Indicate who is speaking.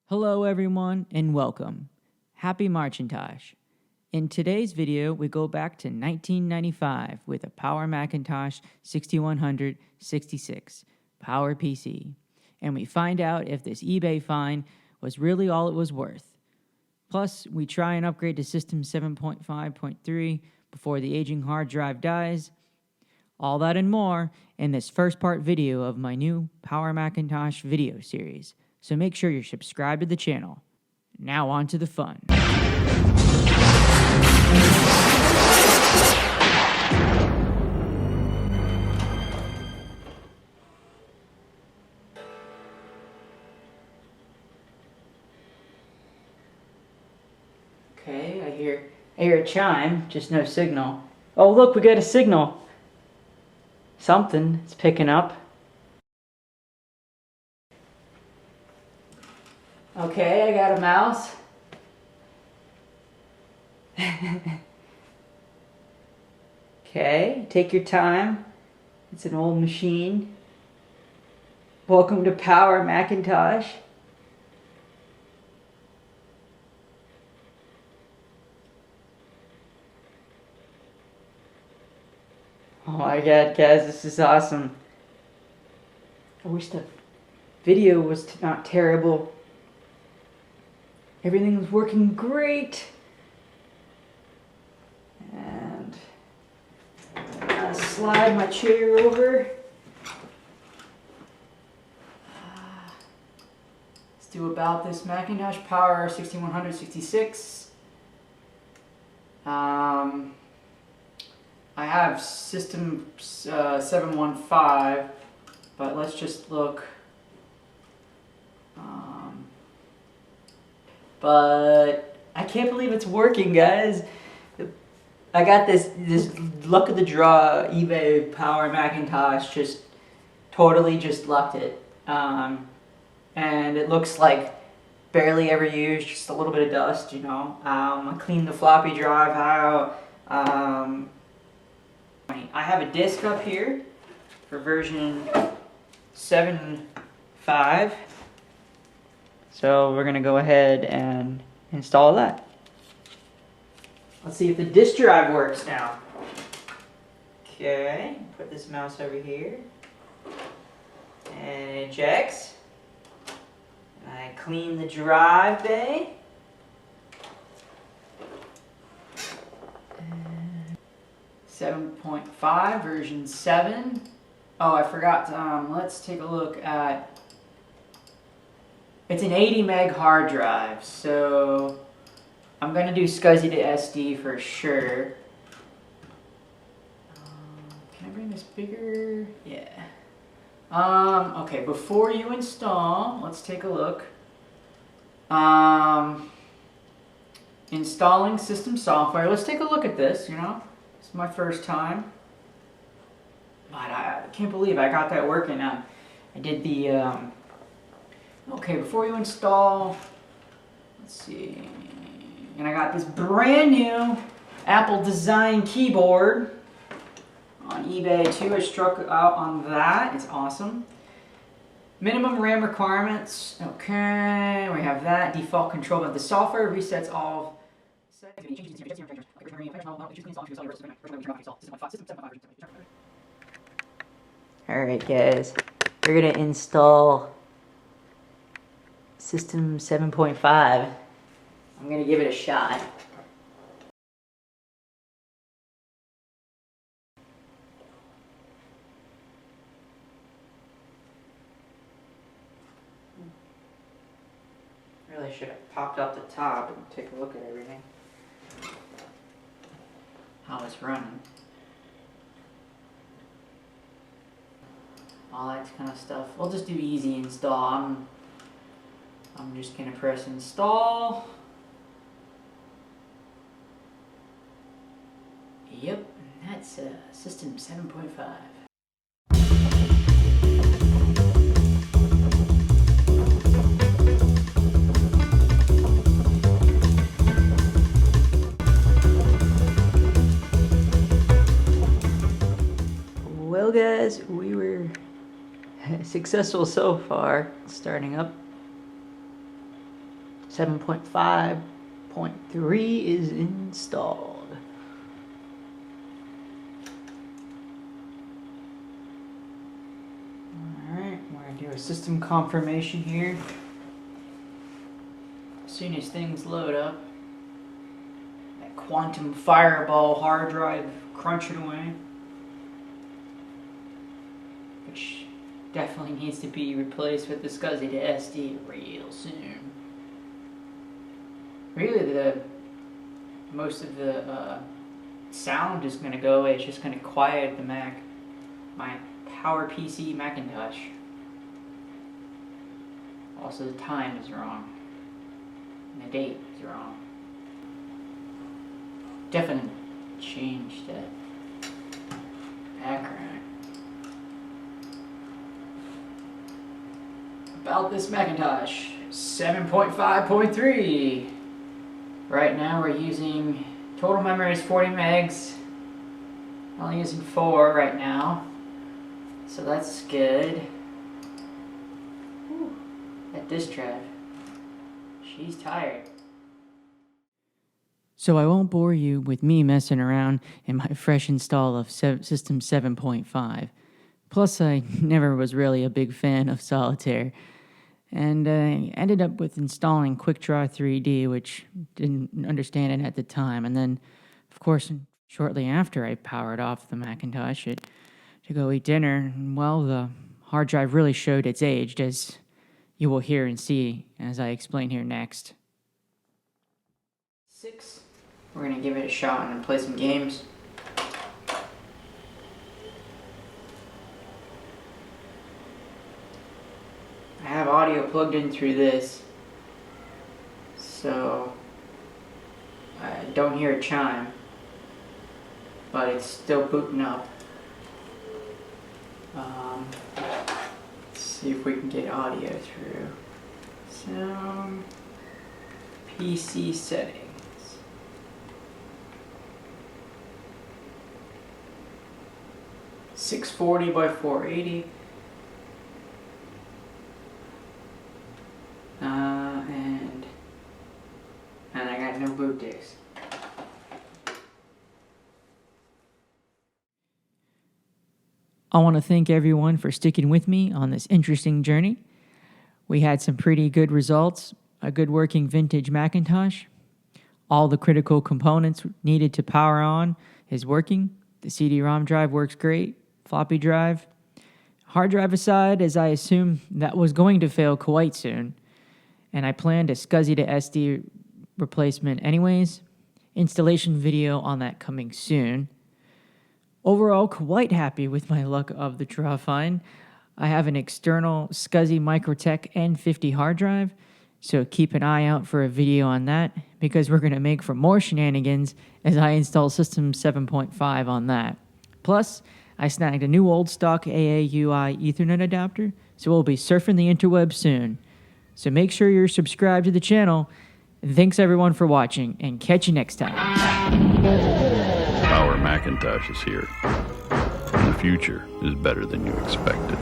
Speaker 1: Hello everyone and welcome. Happy Macintosh. In today's video, we go back to 1995 with a Power Macintosh 6166 Power PC, and we find out if this eBay find was really all it was worth. Plus, we try and upgrade to System 7.5.3 before the aging hard drive dies. All that and more in this first part video of my new Power Macintosh video series. So make sure you're subscribed to the channel. Now on to the fun. Okay, I hear a chime, just no signal. Oh look, we got a signal. Something, it's picking up. Okay, I got a mouse. Okay, take your time. It's an old machine. Welcome to Power Macintosh. Oh my god, guys, this is awesome. I wish the video was not terrible. Everything's working great. And I'm gonna slide my chair over. Let's do about this Macintosh Power 6166. I have System 715, but let's just look. But I can't believe it's working, guys. I got this luck of the draw eBay Power Macintosh, just totally just lucked it. And it looks like barely ever used, just a little bit of dust, you know. I cleaned the floppy drive out. I have a disk up here for version 7.5. So we're gonna go ahead and install that. Let's see if the disk drive works now. Okay, put this mouse over here. And it ejects. I clean the drive bay. 7.5 version 7. Oh, I forgot. Let's take a look at. It's an 80 meg hard drive, so I'm gonna do SCSI to SD for sure. Can I bring this bigger? Yeah. Okay, before you install, let's take a look. Installing system software. Let's take a look at this, you know. It's my first time. But I can't believe I got that working. I did the, okay, before you install, let's see. And I got this brand new Apple design keyboard on eBay too. I struck out on that. It's awesome. Minimum RAM requirements. Okay, we have that. Default control of the software resets all settings. Alright guys, we're gonna install System 7.5. I'm gonna give it a shot. Really should have popped up the top and take a look at everything. How it's running. All that kind of stuff. We'll just do easy install. I'm just gonna press install. Yep, that's System 7.5. Well guys, we were successful so far, starting up. 7.5.3 is installed. Alright, we're going to do a system confirmation here. As soon as things load up, that quantum fireball hard drive crunching away, which definitely needs to be replaced with the SCSI to SD real soon. Really, most of the sound is going to go away. It's just going to quiet the Mac, my PowerPC Macintosh. Also, the time is wrong. And the date is wrong. Definitely change that background. About this Macintosh, 7.5.3. Right now we're using, total memory is 40 megs. Only using 4 right now. So that's good. Whew. That disk drive, she's tired. So I won't bore you with me messing around in my fresh install of System 7.5. Plus, I never was really a big fan of Solitaire. And I ended up with installing QuickDraw 3D, which didn't understand it at the time. And then, of course, shortly after I powered off the Macintosh to go eat dinner, well, the hard drive really showed its age, as you will hear and see as I explain here next. 6. We're going to give it a shot and play some games. I have audio plugged in through this, so I don't hear a chime, but it's still booting up. Let's see if we can get audio through. Sound, PC settings. .640 by 480. And I got no boot disc. I want to thank everyone for sticking with me on this interesting journey. We had some pretty good results, a good working vintage Macintosh. All the critical components needed to power on is working. The CD-ROM drive works great, floppy drive. Hard drive aside, as I assume that was going to fail quite soon, and I planned a SCSI to SD replacement anyways. Installation video on that coming soon. Overall, quite happy with my luck of the draw find. I have an external SCSI Microtech N50 hard drive, so keep an eye out for a video on that, because we're going to make for more shenanigans as I install System 7.5 on that. Plus, I snagged a new old stock AAUI Ethernet adapter, so we'll be surfing the interweb soon. So make sure you're subscribed to the channel. And thanks everyone for watching, and catch you next time.
Speaker 2: Our Macintosh is here. And the future is better than you expected.